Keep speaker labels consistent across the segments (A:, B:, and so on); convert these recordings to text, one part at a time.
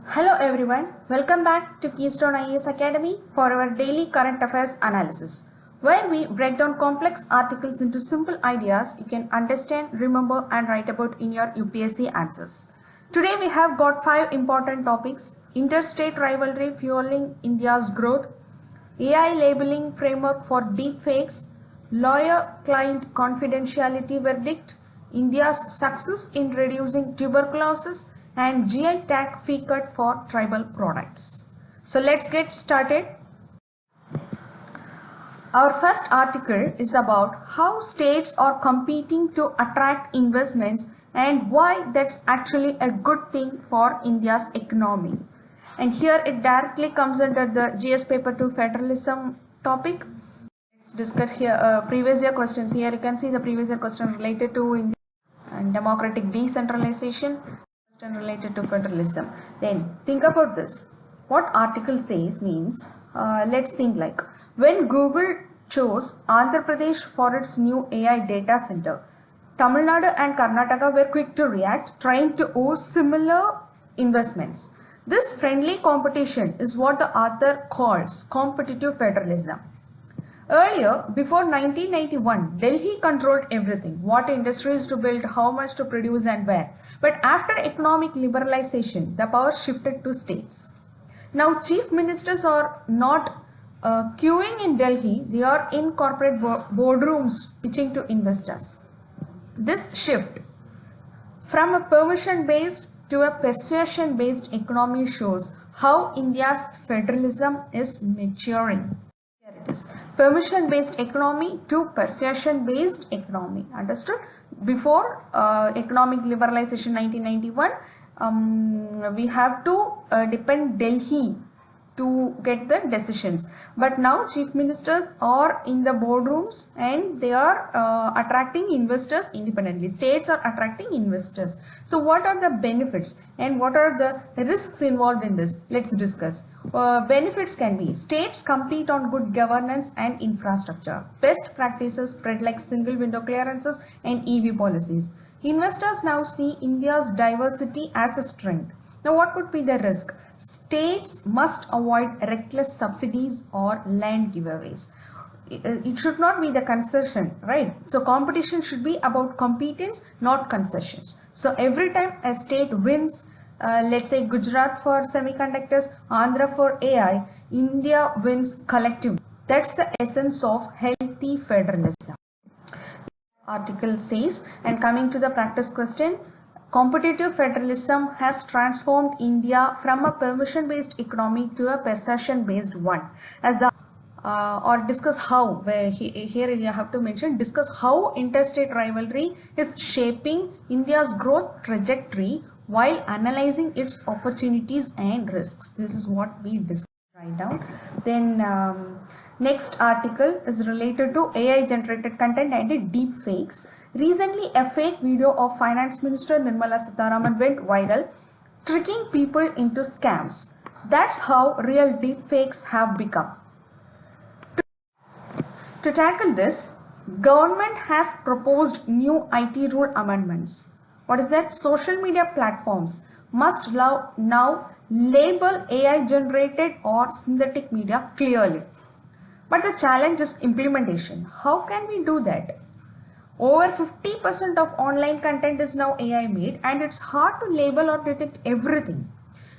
A: Hello everyone, welcome back to Keystone IAS Academy for our daily current affairs analysis, where we break down complex articles into simple ideas you can understand, remember and write about in your UPSC answers. Today we have got 5 important topics: interstate rivalry fueling India's growth, AI labeling framework for deepfakes, lawyer-client confidentiality verdict, India's success in reducing tuberculosis, and GI tag fee cut for tribal products. So let's get started. Our first article is about how states are competing to attract investments and why that's actually a good thing for India's economy. And here it directly comes under the GS paper 2 federalism topic. Let's discuss here previous year questions. Here you can see the previous year question related to India and democratic decentralization, question related to federalism. Then think about this. What article says means, let's think like, when Google chose Andhra Pradesh for its new AI data center, Tamil Nadu and Karnataka were quick to react, trying to owe similar investments. This friendly competition is what the author calls competitive federalism. Earlier, before 1991, Delhi controlled everything, what industries to build, how much to produce and where. But after economic liberalization, the power shifted to states. Now chief ministers are not queuing in Delhi, they are in corporate boardrooms pitching to investors. This shift from a permission-based to a persuasion-based economy shows how India's federalism is maturing. Here it is. Permission-based economy to persuasion-based economy. Understood? Before economic liberalization 1991, we have to depend Delhi to get the decisions, but now chief ministers are in the boardrooms and they are attracting investors independently. States are attracting investors. So what are the benefits and what are the risks involved in this? Let's discuss. Benefits can be: states compete on good governance and infrastructure, best practices spread like single window clearances and EV policies. Investors now see India's diversity as a strength. Now what could be the risk? States must avoid reckless subsidies or land giveaways. It should not be the concession, right? So competition should be about competence, not concessions. So every time a state wins, let's say Gujarat for semiconductors, Andhra for AI, India wins collectively. That's the essence of healthy federalism. Article says, and coming to the practice question, competitive federalism has transformed India from a permission-based economy to a persuasion-based one. As the or discuss how, where here you have to mention, discuss how interstate rivalry is shaping India's growth trajectory while analyzing its opportunities and risks. This is what we discussed right down. Then next article is related to AI generated content and deep fakes. Recently, a fake video of Finance Minister Nirmala Sitharaman went viral, tricking people into scams. That's how real deep fakes have become. To tackle this, government has proposed new IT rule amendments. What is that? Social media platforms must now label AI generated or synthetic media clearly. But the challenge is implementation. How can we do that? Over 50% of online content is now AI made and it's hard to label or detect everything.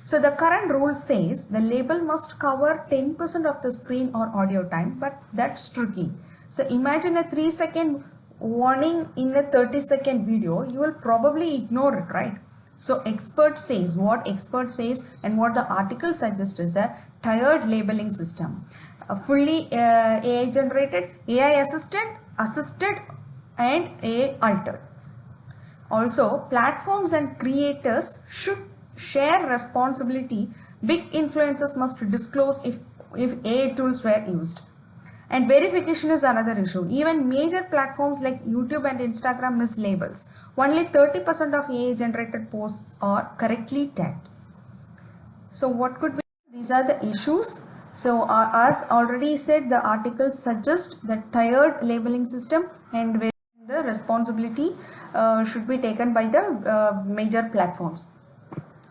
A: So the current rule says the label must cover 10% of the screen or audio time, but that's tricky. So imagine a 3-second warning in a 30-second video, you will probably ignore it, right? So expert says, what expert says and what the article suggests is a tiered labeling system. A fully AI generated, AI assisted and AI altered. Also, platforms and creators should share responsibility. Big influencers must disclose if AI tools were used. And verification is another issue. Even major platforms like YouTube and Instagram miss labels. Only 30% of AI generated posts are correctly tagged. So what could be? These are the issues. So as already said, the article suggests the tiered labeling system and where the responsibility should be taken by the major platforms.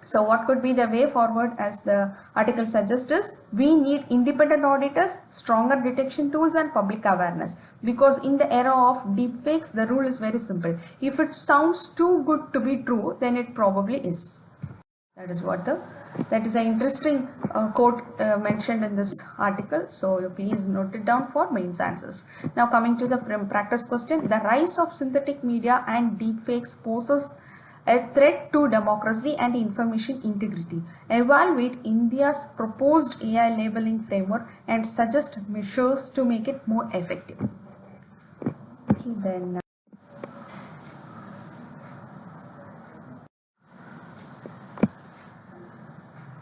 A: So what could be the way forward, as the article suggests, is we need independent auditors, stronger detection tools and public awareness, because in the era of deepfakes the rule is very simple. If it sounds too good to be true, then it probably is. That is an interesting quote mentioned in this article, so you please note it down for mains answers. Now coming to the practice question, the rise of synthetic media and deepfakes poses a threat to democracy and information integrity. Evaluate India's proposed AI labeling framework and suggest measures to make it more effective. Okay, then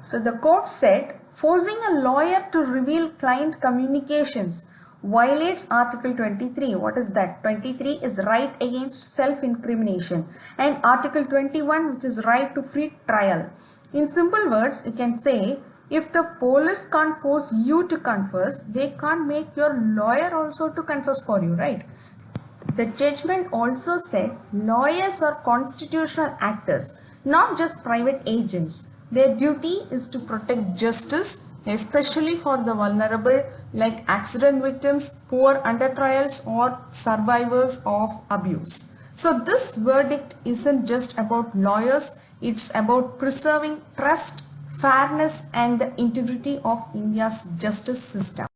A: so the court said, forcing a lawyer to reveal client communications violates Article 23. What is that? 23 is right against self-incrimination, and Article 21, which is right to free trial. In simple words, you can say, if the police can't force you to confess, they can't make your lawyer also to confess for you, right? The judgment also said lawyers are constitutional actors, not just private agents. Their duty is to protect justice, especially for the vulnerable like accident victims, poor under trials or survivors of abuse. So this verdict isn't just about lawyers, it's about preserving trust, fairness and the integrity of India's justice system.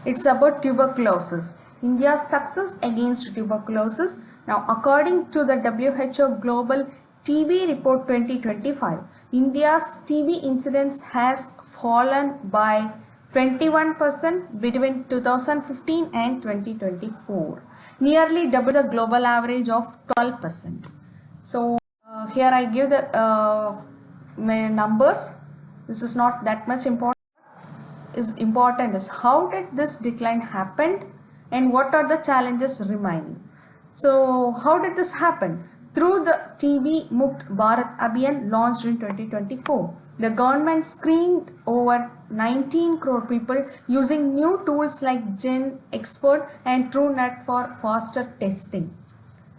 A: It's about tuberculosis. India's success against tuberculosis. Now, according to the WHO Global TB Report 2025, India's TB incidence has fallen by 21% between 2015 and 2024, nearly double the global average of 12%. So, here I give the numbers. This is not that much important. Is how did this decline happen and what are the challenges remaining. So how did this happen? Through the TB Mukt Bharat Abhiyan launched in 2024, the government screened over 19 crore people using new tools like Gen Expert and TrueNet for faster testing.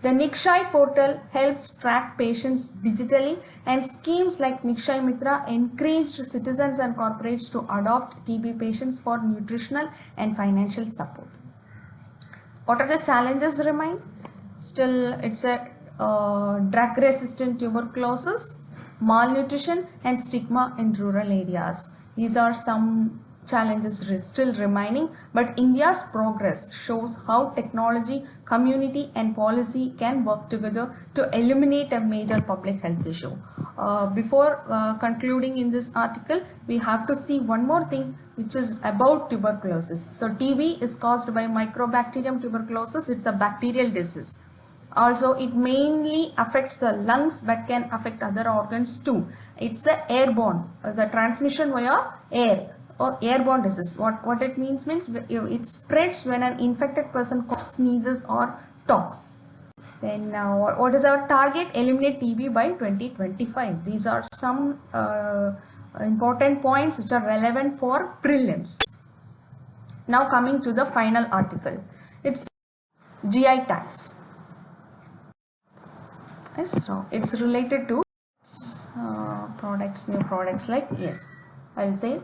A: The Nikshay portal helps track patients digitally, and schemes like Nikshay Mitra encouraged citizens and corporates to adopt TB patients for nutritional and financial support. What are the challenges remain? Still, it's a drug-resistant tuberculosis, malnutrition and stigma in rural areas. These are some challenges still remaining, but India's progress shows how technology, community and policy can work together to eliminate a major public health issue. Before concluding in this article, we have to see one more thing, which is about tuberculosis. So TB is caused by Mycobacterium tuberculosis. It's a bacterial disease. Also, it mainly affects the lungs but can affect other organs too. It's a airborne, the transmission via air. Or airborne disease. What it means it spreads when an infected person coughs, sneezes or talks. Then what is our target? Eliminate TB by 2025. These are some important points which are relevant for prelims. Now coming to the final article. It's GI tags. Yes, so it's related to products, new products like, yes, I will say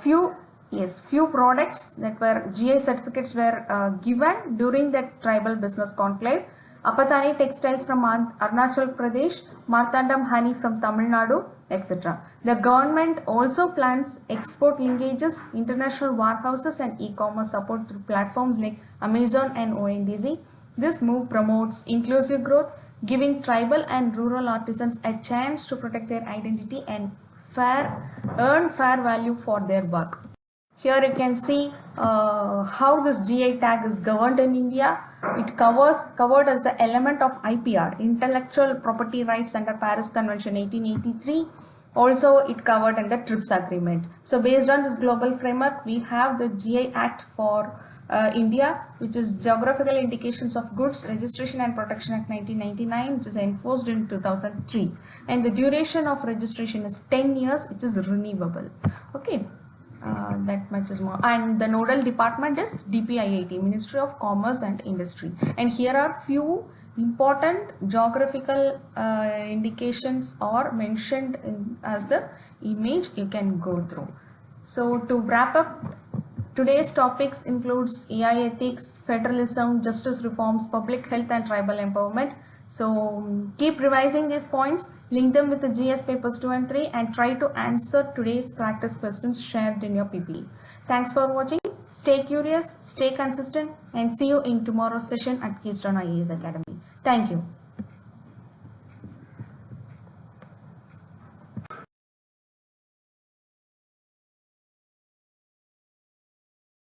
A: few products that were GI certificates were given during that tribal business conclave. Apatani textiles from Arunachal Pradesh, Marthandam honey from Tamil Nadu, etc. The government also plans export linkages, international warehouses and e-commerce support through platforms like Amazon and ONDC. This move promotes inclusive growth, giving tribal and rural artisans a chance to protect their identity and earn fair value for their work. Here you can see how this GI tag is governed in India. It covered as the element of IPR, Intellectual Property Rights under Paris Convention 1883. Also, it covered under TRIPS agreement. So, based on this global framework, we have the GI Act for India, which is Geographical Indications of Goods Registration and Protection Act 1999, which is enforced in 2003. And the duration of registration is 10 years, which is renewable. Okay. That much is more. And the nodal department is DPIIT, Ministry of Commerce and Industry. And here are few important geographical indications are mentioned as the image you can go through. So to wrap up, today's topics includes AI ethics, federalism, justice reforms, public health and tribal empowerment. So keep revising these points, link them with the GS papers 2 and 3 and try to answer today's practice questions shared in your PPT. Thanks for watching. Stay curious, stay consistent and see you in tomorrow's session at Keystone IAS Academy. Thank you.